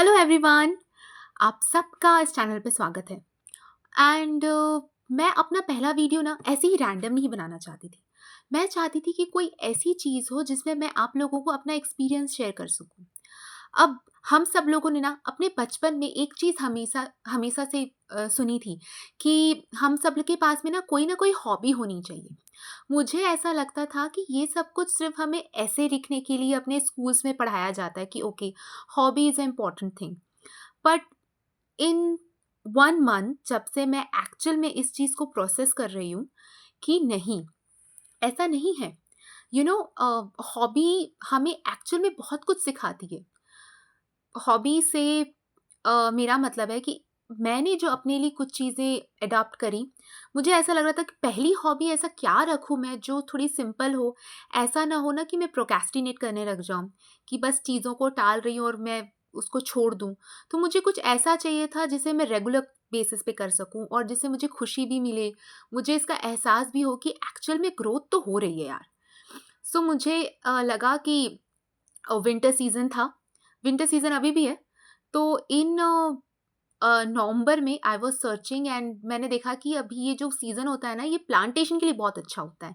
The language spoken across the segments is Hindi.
Hello everyone. आप सबका इस चैनल पे स्वागत है। एंड मैं अपना पहला वीडियो ना ऐसे ही रैंडम नहीं बनाना चाहती थी। मैं चाहती थी कि कोई ऐसी चीज़ हो जिसमें मैं आप लोगों को अपना एक्सपीरियंस शेयर कर सकूं। अब हम सब लोगों ने ना अपने बचपन में एक चीज़ हमेशा हमेशा से सुनी थी कि हम सब के पास में ना कोई हॉबी होनी चाहिए। मुझे ऐसा लगता था कि ये सब कुछ सिर्फ हमें ऐसे लिखने के लिए अपने स्कूल्स में पढ़ाया जाता है कि okay, hobby is a important thing. But in 1 month जब से मैं एक्चुअल में इस चीज़ को प्रोसेस कर रही हूँ कि नहीं, ऐसा नहीं है। हॉबी हमें एक्चुअल में बहुत कुछ सिखाती है। हॉबी से मेरा मतलब है कि मैंने जो अपने लिए कुछ चीज़ें अडॉप्ट करी, मुझे ऐसा लग रहा था कि पहली हॉबी ऐसा क्या रखूँ मैं जो थोड़ी सिंपल हो। ऐसा ना हो ना कि मैं प्रोक्रेस्टिनेट करने लग जाऊँ, कि बस चीज़ों को टाल रही हूँ और मैं उसको छोड़ दूँ। तो मुझे कुछ ऐसा चाहिए था जिसे मैं रेगुलर बेसिस पे कर सकूँ और जिससे मुझे खुशी भी मिले, मुझे इसका एहसास भी हो कि एक्चुअल में ग्रोथ तो हो रही है यार। सो मुझे लगा कि विंटर सीज़न था, विंटर सीज़न अभी भी है। तो इन नवंबर में आई वाज़ सर्चिंग एंड मैंने देखा कि अभी ये जो सीज़न होता है ना, ये प्लांटेशन के लिए बहुत अच्छा होता है।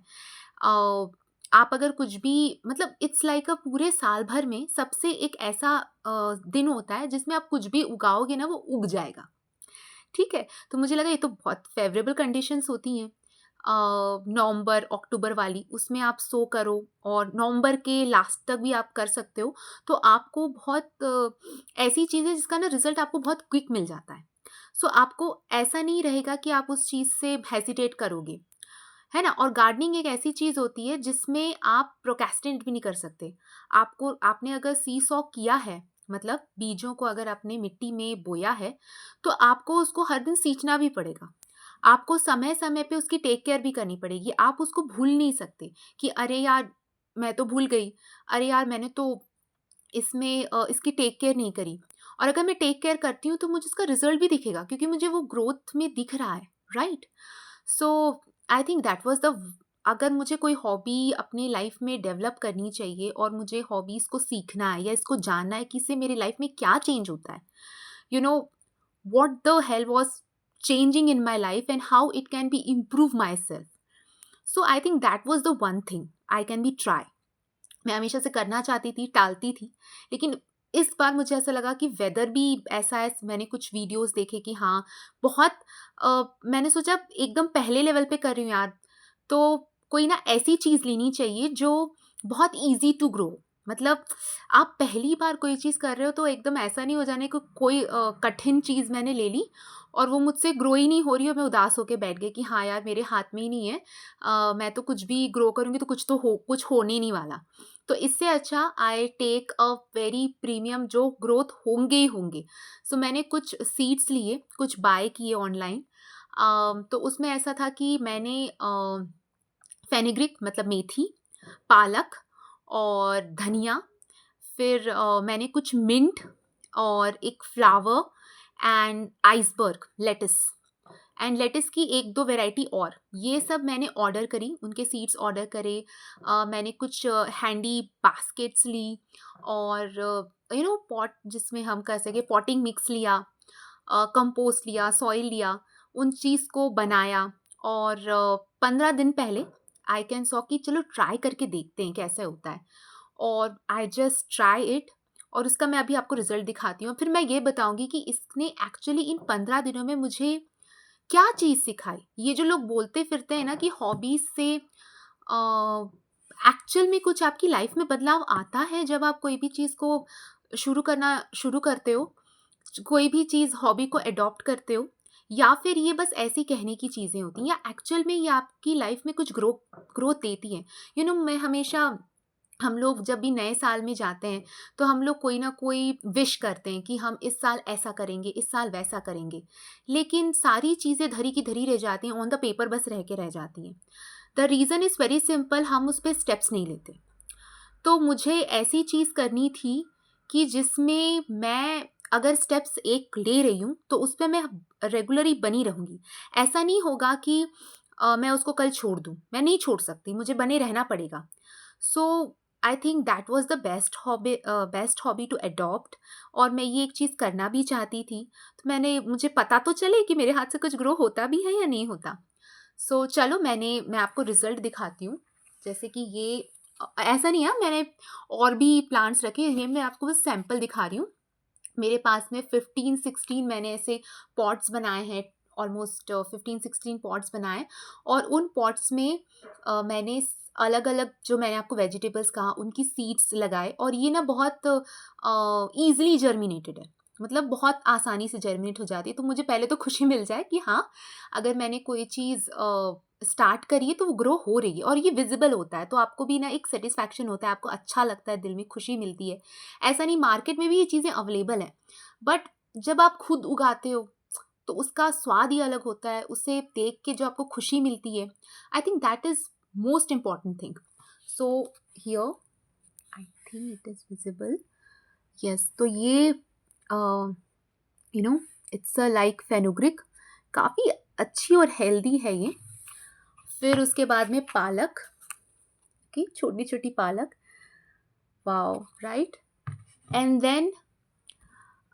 आप अगर कुछ भी मतलब इट्स लाइक पूरे साल भर में सबसे एक ऐसा दिन होता है जिसमें आप कुछ भी उगाओगे ना वो उग जाएगा। ठीक है? तो मुझे लगा ये तो बहुत फ़ेवरेबल कंडीशंस होती हैं। नवंबर, अक्टूबर वाली, उसमें आप सो करो और नवंबर के लास्ट तक भी आप कर सकते हो। तो आपको बहुत ऐसी चीज़ है जिसका ना रिज़ल्ट आपको बहुत क्विक मिल जाता है। सो आपको ऐसा नहीं रहेगा कि आप उस चीज़ से हेसिटेट करोगे, है ना? और गार्डनिंग एक ऐसी चीज़ होती है जिसमें आप प्रोक्रेस्टिनेट भी नहीं कर सकते। आपने अगर सीसॉ किया है, मतलब बीजों को अगर आपने मिट्टी में बोया है, तो आपको उसको हर दिन सींचना भी पड़ेगा। आपको समय-समय पे उसकी टेक केयर भी करनी पड़ेगी। आप उसको भूल नहीं सकते कि अरे यार! मैं तो भूल गई। अरे यार! मैंने तो इसमें इसकी टेक केयर नहीं करी। और अगर मैं टेक केयर करती हूँ तो मुझे उसका रिज़ल्ट भी दिखेगा क्योंकि मुझे वो ग्रोथ में दिख रहा है, right? So I think that was the अगर मुझे कोई हॉबी अपनी लाइफ में डेवलप करनी चाहिए और मुझे हॉबीज़ को सीखना है या इसको जानना है कि इससे मेरी लाइफ में क्या चेंज होता है। You know what the hell was changing in my life and how it can be improve my self. So I think that was the one thing I can be try. मैं हमेशा से करना चाहती थी, टालती थी, लेकिन इस बार मुझे ऐसा लगा कि वेदर भी ऐसा है। मैंने कुछ वीडियोज़ देखे कि हाँ, बहुत मैंने सोचा एकदम पहले लेवल पे कर रही हूँ यार, तो कोई ना ऐसी चीज़ लेनी चाहिए जो बहुत ईज़ी टू ग्रो। मतलब आप पहली बार कोई चीज़ कर रहे हो तो एकदम ऐसा नहीं हो जाने को कोई कठिन चीज़ मैंने ले ली और वो मुझसे ग्रो ही नहीं हो रही और मैं उदास होके बैठ गई कि हाँ यार, मेरे हाथ में ही नहीं है। मैं तो कुछ भी ग्रो करूँगी तो कुछ होने ही नहीं वाला। तो इससे अच्छा I take a very premium जो ग्रोथ होंगे ही होंगे। सो मैंने कुछ सीड्स लिए, कुछ बाय किए ऑनलाइन। तो उसमें ऐसा था कि मैंने फेनुग्रीक मतलब मेथी, पालक और धनिया, फिर मैंने कुछ मिंट और एक flower and iceberg lettuce and lettuce की 1-2 वैरायटी और, ये सब मैंने ऑर्डर करी, उनके सीड्स ऑर्डर करे। मैंने कुछ हैंडी बास्केट्स ली और पॉट जिसमें हम कर सकें, पॉटिंग मिक्स लिया, कंपोस्ट लिया, सॉइल लिया, उन चीज़ को बनाया और 15 दिन पहले आई कैन सॉ कि चलो ट्राई करके देखते हैं कैसे होता है। और आई जस्ट ट्राई इट और उसका मैं अभी आपको रिज़ल्ट दिखाती हूँ। फिर मैं ये बताऊँगी कि इसने एक्चुअली इन 15 दिनों में मुझे क्या चीज़ सिखाई? ये जो लोग बोलते फिरते हैं ना कि हॉबीज़ से एक्चुअल में कुछ आपकी लाइफ में बदलाव आता है जब आप कोई भी चीज़ को शुरू करते हो, कोई भी चीज़ हॉबी को अडॉप्ट करते हो, या फिर ये बस ऐसी कहने की चीज़ें होती हैं या एक्चुअल में ये आपकी लाइफ में कुछ ग्रोथ देती हैं। मैं हमेशा हम लोग जब भी नए साल में जाते हैं तो हम लोग कोई ना कोई विश करते हैं कि हम इस साल ऐसा करेंगे, इस साल वैसा करेंगे। लेकिन सारी चीज़ें धरी की धरी रह जाती हैं, ऑन द पेपर बस रह के रह जाती हैं। The reason is very simple, हम उस पे स्टेप्स नहीं लेते। तो मुझे ऐसी चीज़ करनी थी कि जिसमें मैं अगर स्टेप्स एक ले रही हूँ तो उस पे मैं रेगुलरली बनी रहूँगी। ऐसा नहीं होगा कि मैं उसको कल छोड़ दूँ, मैं नहीं छोड़ सकती, मुझे बने रहना पड़ेगा। So I think that was the best hobby to adopt. और मैं ये एक चीज़ करना भी चाहती थी, तो मैंने मुझे पता तो चले कि मेरे हाथ से कुछ ग्रो होता भी है या नहीं होता। सो चलो मैं आपको रिजल्ट दिखाती हूँ। जैसे कि ये ऐसा नहीं है, मैंने और भी प्लांट्स रखे, ये मैं आपको बस सैंपल दिखा रही हूँ। मेरे पास में 15-16 मैंने ऐसे पॉट्स बनाए हैं, ऑलमोस्ट 15-16 पॉट्स बनाए। और उन पॉट्स में मैंने अलग अलग, जो मैंने आपको वेजिटेबल्स कहा, उनकी सीड्स लगाए। और ये ना बहुत ईजिली जर्मिनेटेड है, मतलब बहुत आसानी से जर्मिनेट हो जाती है। तो मुझे पहले तो खुशी मिल जाए कि हाँ, अगर मैंने कोई चीज़ स्टार्ट करी है तो वो ग्रो हो रही है, और ये विजिबल होता है, तो आपको भी ना एक सेटिस्फैक्शन होता है, आपको अच्छा लगता है, दिल में खुशी मिलती है। ऐसा नहीं, मार्केट में भी ये चीज़ें अवेलेबल हैं, बट जब आप खुद उगाते हो तो उसका स्वाद ही अलग होता है, उसे देख के जो आपको खुशी मिलती है, आई think that is most important thing. So here, I think it is visible, yes. तो ये you know it's a like fenugreek, काफ़ी अच्छी और हेल्दी है ये। फिर उसके बाद में पालक की छोटी छोटी पालक, wow, right. And then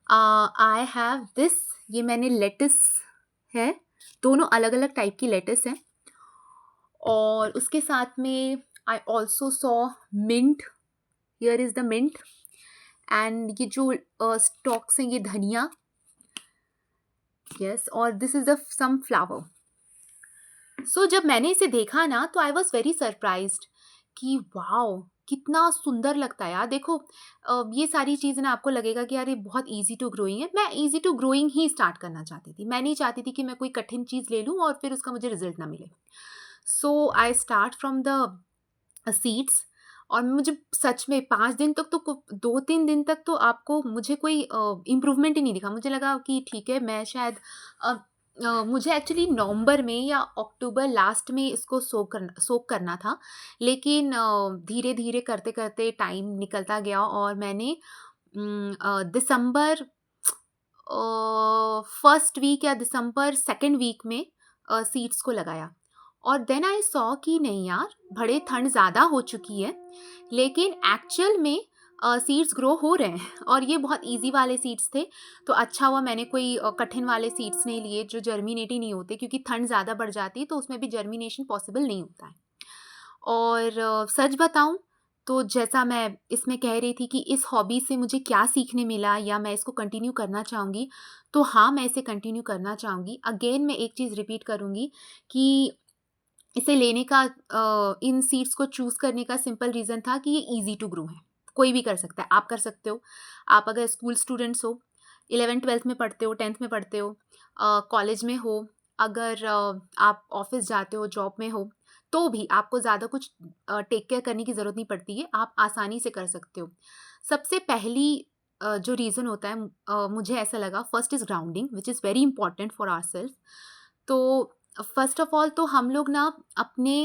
I have this, ये मैंने लेटस है, दोनों अलग अलग टाइप की लेटस है। और उसके साथ में I also saw mint, here is the mint. And ये जो स्टॉक्स हैं, ये धनिया, यस। और this is the some flower. So जब मैंने इसे देखा ना, तो आई वॉज वेरी सरप्राइज्ड कि वाओ, कितना सुंदर लगता है यार। देखो, ये सारी चीज़ें ना, आपको लगेगा कि यार ये बहुत ईजी टू ग्रोइंग है। मैं ईजी टू ग्रोइंग ही स्टार्ट करना चाहती थी, मैं नहीं चाहती थी कि मैं कोई कठिन चीज़ ले लूँ और फिर उसका मुझे रिजल्ट ना मिले। So I start from the seeds. और मुझे सच में 5 दिन तक तो 2-3 दिन तक तो आपको मुझे कोई इम्प्रूवमेंट ही नहीं दिखा। मुझे लगा कि ठीक है, मैं शायद मुझे एक्चुअली नवंबर में या अक्टूबर लास्ट में इसको सोक करना था। लेकिन धीरे धीरे करते करते टाइम निकलता गया, और मैंने दिसंबर फर्स्ट वीक या दिसंबर सेकेंड वीक में सीड्स को लगाया। और देन आई सॉ कि नहीं यार, बड़े ठंड ज़्यादा हो चुकी है, लेकिन एक्चुअल में सीड्स ग्रो हो रहे हैं। और ये बहुत इजी वाले सीड्स थे, तो अच्छा हुआ मैंने कोई कठिन वाले सीड्स नहीं लिए जो जर्मिनेट ही नहीं होते, क्योंकि ठंड ज़्यादा बढ़ जाती है तो उसमें भी जर्मिनेशन पॉसिबल नहीं होता है। और सच बताऊं तो जैसा मैं इसमें कह रही थी कि इस हॉबी से मुझे क्या सीखने मिला या मैं इसको कंटिन्यू करना चाहूँगी, तो हाँ, मैं इसे कंटिन्यू करना चाहूँगी। अगेन मैं एक चीज़ रिपीट करूँगी कि इसे लेने का, इन सीड्स को चूज़ करने का सिंपल रीज़न था कि ये ईज़ी टू ग्रो है, कोई भी कर सकता है, आप कर सकते हो। आप अगर स्कूल स्टूडेंट्स हो, 11th-12th में पढ़ते हो, 10th में पढ़ते हो, कॉलेज में हो, अगर आप ऑफिस जाते हो, जॉब में हो, तो भी आपको ज़्यादा कुछ टेक केयर करने की ज़रूरत नहीं पड़ती है, आप आसानी से कर सकते हो। सबसे पहली जो रीज़न होता है, मुझे ऐसा लगा, first is grounding which is very important for ourself. तो फर्स्ट ऑफ ऑल तो हम लोग ना अपने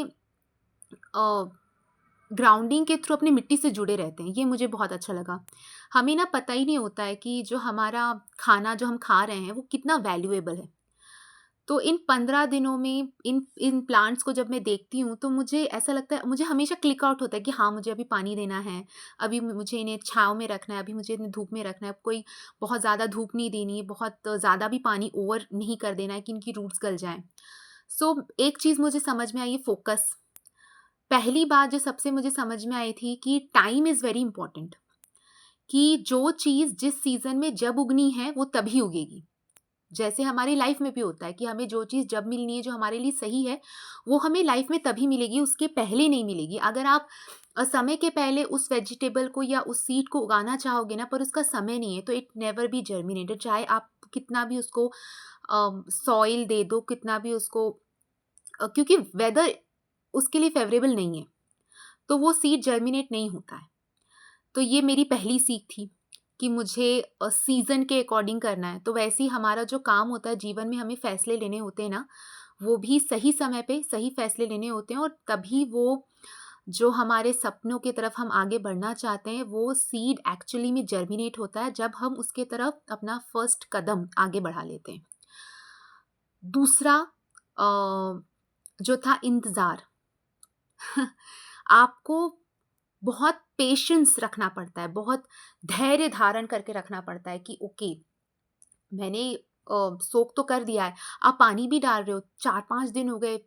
ग्राउंडिंग के थ्रू अपनी मिट्टी से जुड़े रहते हैं, ये मुझे बहुत अच्छा लगा। हमें ना पता ही नहीं होता है कि जो हमारा खाना जो हम खा रहे हैं वो कितना वैल्यूएबल है। तो इन 15 दिनों में इन इन प्लांट्स को जब मैं देखती हूँ, तो मुझे ऐसा लगता है, मुझे हमेशा क्लिक आउट होता है कि हाँ, मुझे अभी पानी देना है, अभी मुझे इन्हें छाँव में रखना है, अभी मुझे इन्हें धूप में रखना है, कोई बहुत ज़्यादा धूप नहीं देनी है, बहुत ज़्यादा भी पानी ओवर नहीं कर देना है कि इनकी रूट्स गल जाएँ। सो एक चीज़ मुझे समझ में आई, फोकस। पहली बात जो सबसे मुझे समझ में आई थी कि टाइम इज़ वेरी इंपॉर्टेंट, कि जो चीज़ जिस सीज़न में जब उगनी है वो तभी उगेगी। जैसे हमारी लाइफ में भी होता है कि हमें जो चीज़ जब मिलनी है, जो हमारे लिए सही है, वो हमें लाइफ में तभी मिलेगी, उसके पहले नहीं मिलेगी। अगर आप समय के पहले उस वेजिटेबल को या उस सीड को उगाना चाहोगे ना, पर उसका समय नहीं है, तो इट नेवर बी जर्मिनेटेड। चाहे आप कितना भी उसको सॉइल दे दो, कितना भी उसको क्योंकि वेदर उसके लिए फेवरेबल नहीं है, तो वो सीड जर्मिनेट नहीं होता है। तो ये मेरी पहली सीख थी कि मुझे सीज़न के अकॉर्डिंग करना है। तो वैसे ही हमारा जो काम होता है जीवन में, हमें फ़ैसले लेने होते हैं ना, वो भी सही समय पे सही फ़ैसले लेने होते हैं, और तभी वो जो हमारे सपनों की तरफ हम आगे बढ़ना चाहते हैं, वो सीड एक्चुअली में जर्मिनेट होता है जब हम उसके तरफ अपना फर्स्ट कदम आगे बढ़ा लेते हैं। दूसरा जो था इंतज़ार। आपको बहुत पेशेंस रखना पड़ता है, बहुत धैर्य धारण करके रखना पड़ता है कि ओके, मैंने सोक तो कर दिया है, आप पानी भी डाल रहे हो, 4-5 दिन हो गए,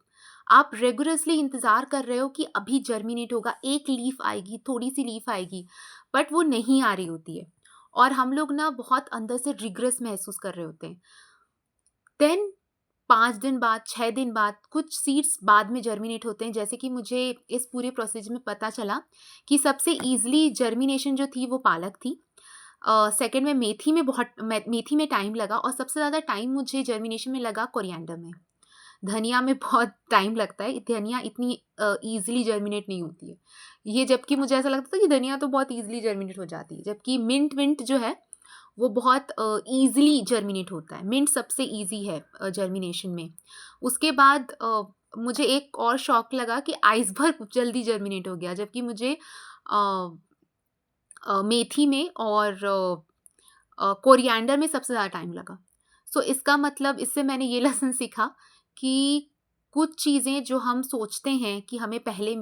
आप रेगुलरली इंतज़ार कर रहे हो कि अभी जर्मिनेट होगा, एक लीफ आएगी, थोड़ी-सी लीफ आएगी, बट वो नहीं आ रही होती है और हम लोग ना बहुत अंदर से रिग्रेस महसूस कर रहे होते हैं। देन 5 दिन बाद, 6 दिन बाद, कुछ सीड्स बाद में जर्मिनेट होते हैं, जैसे कि मुझे इस पूरे प्रोसेस में पता चला कि सबसे ईज़िली जर्मिनेशन जो थी वो पालक थी। सेकंड में मेथी में टाइम लगा और सबसे ज़्यादा टाइम मुझे जर्मिनेशन में लगा कोरिएंडर में। धनिया में बहुत टाइम लगता है, धनिया इतनी ईज़िली जर्मिनेट नहीं होती है। ये जबकि मुझे ऐसा लगता था कि धनिया तो बहुत ईज़िली जर्मिनेट हो जाती है, जबकि मिंट जो है वो बहुत ईज़िली जर्मिनेट होता है। मिंट सबसे ईज़ी है जर्मिनेशन में। उसके बाद मुझे एक और शॉक लगा कि आइसबर्ग जल्दी जर्मिनेट हो गया, जबकि मुझे अ मेथी में और कोरिएंडर में सबसे ज़्यादा टाइम लगा। सो इसका मतलब इससे मैंने ये लेसन सीखा कि कुछ चीज़ें जो हम सोचते हैं कि हमें पहले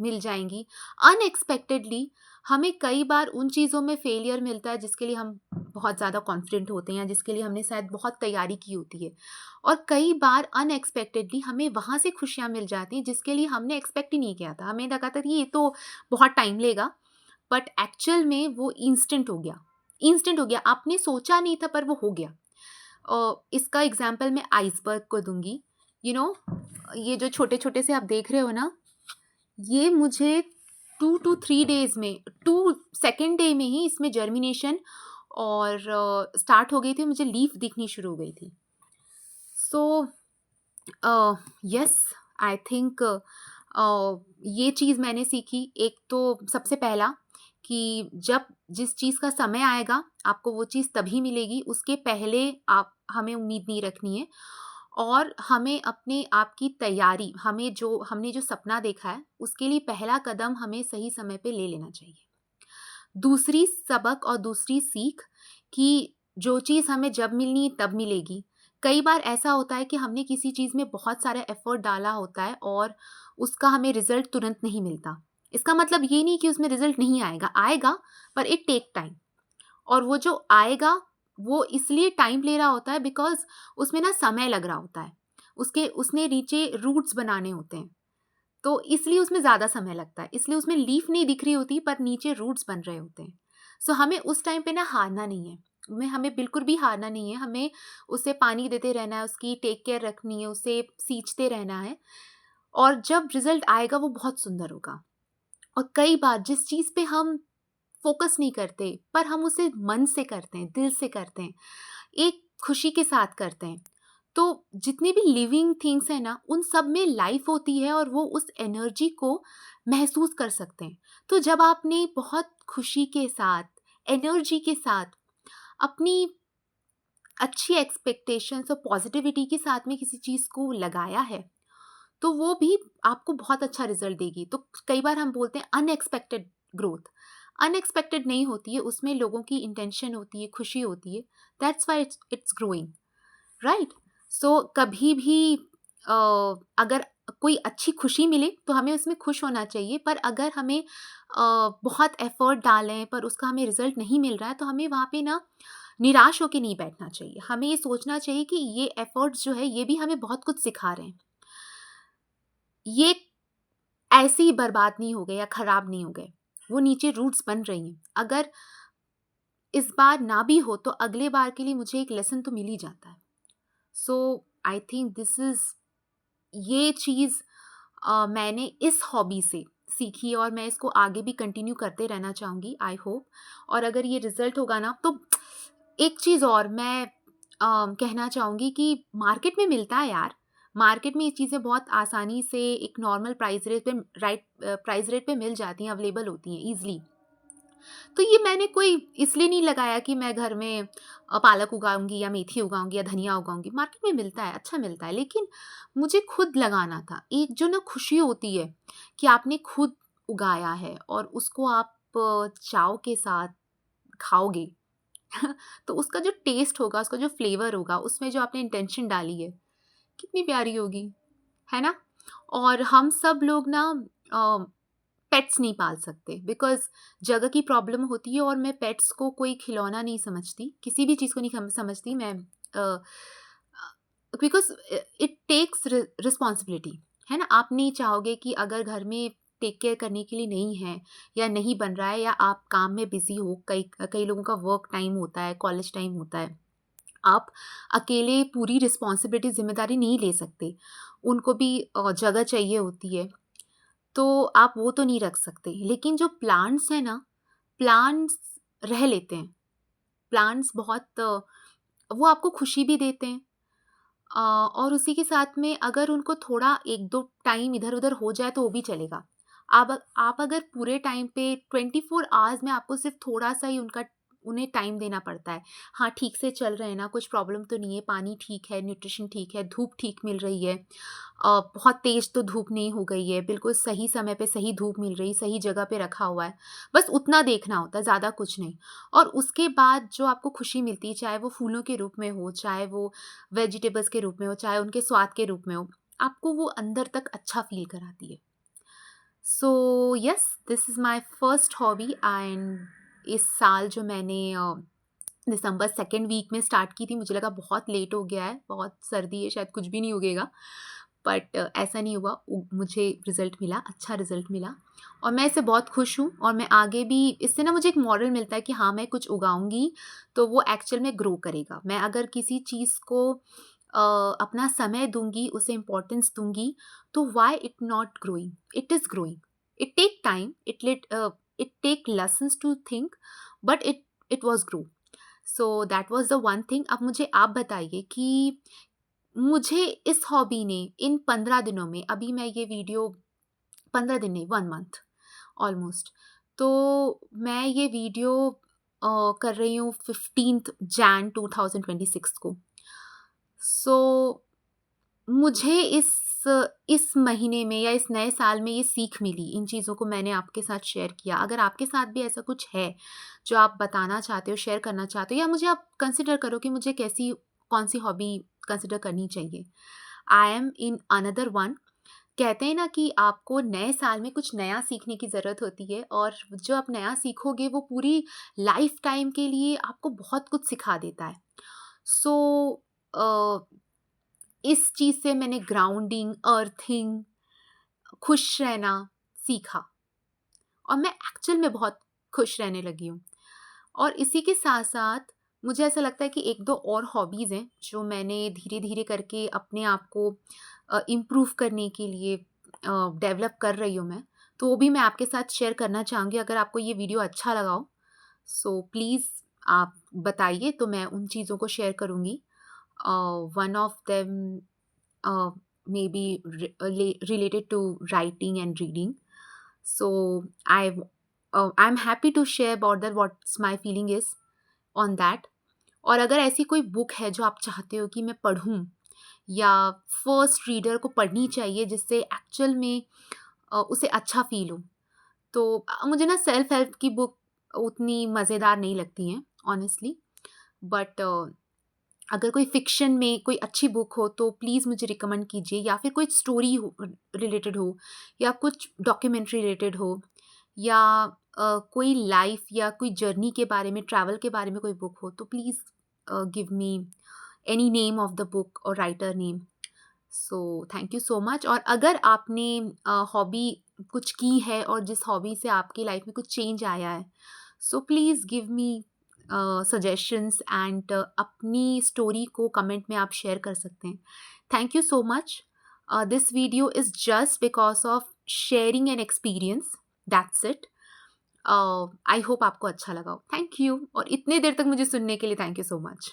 मिल जाएँगी, अनएक्सपेक्टेडली हमें कई बार उन चीज़ों में फेलियर मिलता है जिसके लिए हम बहुत ज़्यादा कॉन्फिडेंट होते हैं या जिसके लिए हमने शायद बहुत तैयारी की होती है। और कई बार अनएक्सपेक्टेडली हमें वहाँ से खुशियाँ मिल जाती हैं जिसके लिए हमने एक्सपेक्ट ही नहीं किया था। हमें लगा था कि ये तो बहुत टाइम लेगा, बट एक्चुअल में वो इंस्टेंट हो गया, आपने सोचा नहीं था पर वो हो गया। इसका एग्जांपल मैं आइसबर्ग को दूंगी। यू you नो ये जो छोटे छोटे से आप देख रहे हो ना, ये मुझे 2 to 3 डेज में, 2 सेकेंड डे में ही इसमें जर्मिनेशन और स्टार्ट हो गई थी, मुझे लीफ दिखनी शुरू हो गई थी। सो यस, आई थिंक ये चीज़ मैंने सीखी। एक तो सबसे पहला कि जब जिस चीज़ का समय आएगा आपको वो चीज़ तभी मिलेगी, उसके पहले आप हमें उम्मीद नहीं रखनी है। और हमें अपने आप की तैयारी, हमने जो सपना देखा है उसके लिए पहला कदम हमें सही समय पे ले लेना चाहिए। दूसरी सबक और दूसरी सीख कि जो चीज़ हमें जब मिलनी है तब मिलेगी। कई बार ऐसा होता है कि हमने किसी चीज़ में बहुत सारा एफ़र्ट डाला होता है और उसका हमें रिज़ल्ट तुरंत नहीं मिलता। इसका मतलब ये नहीं कि उसमें रिज़ल्ट नहीं आएगा, आएगा, पर इट टेक टाइम। और वो जो आएगा वो इसलिए टाइम ले रहा होता है बिकॉज़ उसमें ना समय लग रहा होता है। उसने नीचे रूट्स बनाने होते हैं। तो इसलिए उसमें ज़्यादा समय लगता है, इसलिए उसमें लीफ नहीं दिख रही होती पर नीचे रूट्स बन रहे होते हैं। सो हमें उस टाइम पे ना हारना नहीं है, हमें बिल्कुल भी हारना नहीं है, हमें उसे पानी देते रहना है, उसकी टेक केयर रखनी है, उसे सींचते रहना है और जब रिज़ल्ट आएगा वो बहुत सुंदर होगा। और कई बार जिस चीज़ पे हम फ़ोकस नहीं करते, पर हम उसे मन से करते हैं, दिल से करते हैं, एक खुशी के साथ करते हैं, तो जितनी भी लिविंग थिंग्स हैं ना, उन सब में लाइफ होती है और वो उस एनर्जी को महसूस कर सकते हैं। तो जब आपने बहुत खुशी के साथ, एनर्जी के साथ, अपनी अच्छी एक्सपेक्टेशंस और पॉजिटिविटी के साथ में किसी चीज़ को लगाया है, तो वो भी आपको बहुत अच्छा रिजल्ट देगी। तो कई बार हम बोलते हैं अनएक्सपेक्टेड ग्रोथ, अनएक्सपेक्टेड नहीं होती है, उसमें लोगों की इंटेंशन होती है, खुशी होती है, that's why it's growing, right. So कभी भी अ, अगर कोई अच्छी खुशी मिले तो हमें उसमें खुश होना चाहिए, पर अगर हमें बहुत एफर्ट डालें पर उसका हमें रिजल्ट नहीं मिल रहा है तो हमें वहाँ पे ना निराश होकर नहीं बैठना चाहिए। हमें ये सोचना चाहिए कि ये एफर्ट्स जो है ये भी हमें बहुत कुछ सिखा रहे हैं, ये ऐसे ही बर्बाद नहीं हो गए या खराब नहीं हो गए, वो नीचे रूट्स बन रही हैं। अगर इस बार ना भी हो तो अगले बार के लिए मुझे एक लेसन तो मिल ही जाता है। सो आई थिंक दिस इज, ये चीज़ मैंने इस हॉबी से सीखी और मैं इसको आगे भी कंटिन्यू करते रहना चाहूँगी, आई होप। और अगर ये रिजल्ट होगा ना तो एक चीज़ और मैं कहना चाहूँगी कि मार्केट में मिलता है यार, मार्केट में ये चीज़ें बहुत आसानी से एक नॉर्मल प्राइस रेट पे मिल जाती हैं, अवेलेबल होती हैं ईजिली। तो ये मैंने कोई इसलिए नहीं लगाया कि मैं घर में पालक उगाऊंगी या मेथी उगाऊंगी या धनिया उगाऊंगी, मार्केट में मिलता है, अच्छा मिलता है, लेकिन मुझे खुद लगाना था। एक जो ना खुशी होती है कि आपने खुद उगाया है और उसको आप चाव के साथ खाओगे तो उसका जो टेस्ट होगा, उसका जो फ्लेवर होगा, उसमें जो आपने इंटेंशन डाली है, कितनी प्यारी होगी, है ना। और हम सब लोग ना पेट्स नहीं पाल सकते बिकॉज़ जगह की प्रॉब्लम होती है और मैं पेट्स को कोई खिलौना नहीं समझती, किसी भी चीज़ को नहीं समझती मैं बिकॉज़ इट टेक्स रिस्पॉन्सिबिलिटी, है ना? आप नहीं चाहोगे कि अगर घर में टेक केयर करने के लिए नहीं है या नहीं बन रहा है या आप काम में बिज़ी हो, कई कई लोगों का वर्क टाइम होता है, कॉलेज टाइम होता है। आप अकेले पूरी रिस्पॉन्सिबिलिटी ज़िम्मेदारी नहीं ले सकते। उनको भी जगह चाहिए होती है। तो आप वो तो नहीं रख सकते। लेकिन जो प्लांट्स हैं ना, प्लांट्स रह लेते हैं। प्लांट्स बहुत वो आपको खुशी भी देते हैं और उसी के साथ में अगर उनको थोड़ा 1-2 टाइम इधर-उधर हो जाए तो वो भी चलेगा। आप अगर पूरे टाइम पे 24 आवर्स में आपको सिर्फ़ थोड़ा-सा ही उन्हें टाइम देना पड़ता है। हाँ, ठीक से चल रहे हैं ना, कुछ प्रॉब्लम तो नहीं है, पानी ठीक है, न्यूट्रिशन ठीक है, धूप ठीक मिल रही है। बहुत तेज़ तो धूप नहीं हो गई है, बिल्कुल सही समय पे सही धूप मिल रही, सही जगह पे रखा हुआ है। बस उतना देखना होता है, ज़्यादा कुछ नहीं। और उसके बाद जो आपको खुशी मिलती है, चाहे वो फूलों के रूप में हो, चाहे वो वेजिटेबल्स के रूप में हो, चाहे उनके स्वाद के रूप में हो, आपको वो अंदर तक अच्छा फ़ील कराती है। So yes, this is my first hobby and इस साल जो मैंने दिसंबर 2nd वीक में स्टार्ट की थी, मुझे लगा बहुत लेट हो गया है, बहुत सर्दी है, शायद कुछ भी नहीं उगेगा। बट ऐसा नहीं हुआ, मुझे रिज़ल्ट मिला, अच्छा रिज़ल्ट मिला और मैं इससे बहुत खुश हूँ और मैं आगे भी इससे ना मुझे एक मॉरल मिलता है कि हाँ, मैं कुछ उगाऊँगी, तो वो एक्चुअल में ग्रो करेगा। मैं अगर किसी चीज़ को अपना समय दूँगी, उसे इम्पोर्टेंस दूँगी, तो why it not growing? It is growing. It take time, it take lessons to think, but it was grow. So that was the one thing. अब मुझे आप बताइए कि मुझे इस हॉबी ने इन 15 दिनों में, अभी मैं ये वीडियो 15 दिन नहीं, 1 मंथ ऑलमोस्ट, तो मैं ये वीडियो कर रही हूँ 15th जैन 2026 को। सो मुझे इस महीने में या इस नए साल में ये सीख मिली, इन चीज़ों को मैंने आपके साथ शेयर किया। अगर आपके साथ भी ऐसा कुछ है, जो आप बताना चाहते हो, शेयर करना चाहते हो या मुझे आप कंसिडर करो कि मुझे कौन-सी हॉबी कंसिडर करनी चाहिए। I am in another one. कहते हैं ना कि आपको नए साल में कुछ नया सीखने की ज़रूरत होती है और जो आप नया सीखोगे वो पूरी लाइफ़ टाइम के लिए आपको बहुत कुछ सिखा देता है। सो अ इस चीज़ से मैंने ग्राउंडिंग, अर्थिंग, खुश रहना सीखा और मैं एक्चुअल में बहुत खुश रहने लगी हूँ। और इसी के साथ-साथ मुझे ऐसा लगता है कि 1-2 और हॉबीज़ हैं, जो मैंने धीरे-धीरे करके अपने आप को इम्प्रूव करने के लिए डेवलप कर रही हूँ मैं। तो वो भी मैं आपके साथ शेयर करना चाहूँगी अगर आपको ये वीडियो अच्छा लगा हो। सो प्लीज़ आप बताइए तो मैं उन चीज़ों को शेयर करूँगी। One of them uh, maybe related to writing and reading. So I'm happy to share about that what's my feeling is on that. और अगर ऐसी कोई बुक है जो आप चाहते हो कि मैं पढूँ या फर्स्ट रीडर को पढ़नी चाहिए जिससे एक्चुअल में उसे अच्छा फ़ील हो, तो मुझे ना सेल्फ हेल्प की बुक उतनी मज़ेदार नहीं लगती हैं ऑनेस्टली। बट अगर कोई फ़िक्शन में कोई अच्छी बुक हो तो प्लीज़ मुझे रिकमेंड कीजिए या फिर कोई स्टोरी हो रिलेटेड हो या कुछ डॉक्यूमेंट्री रिलेटेड हो या कोई लाइफ़ या कोई जर्नी के बारे में, ट्रैवल के बारे में कोई बुक हो तो please give me any name of the book और writer name. So thank you so much. और अगर आपने हॉबी कुछ की है और जिस हॉबी से आपकी लाइफ़ में कुछ चेंज आया है, so please give me suggestions and अपनी स्टोरी को कमेंट में आप शेयर कर सकते हैं। Thank you so much. This video is just because of sharing an experience, that's it. I hope आपको अच्छा लगा हो। थैंक यू और इतने देर तक मुझे सुनने के लिए थैंक यू सो मच।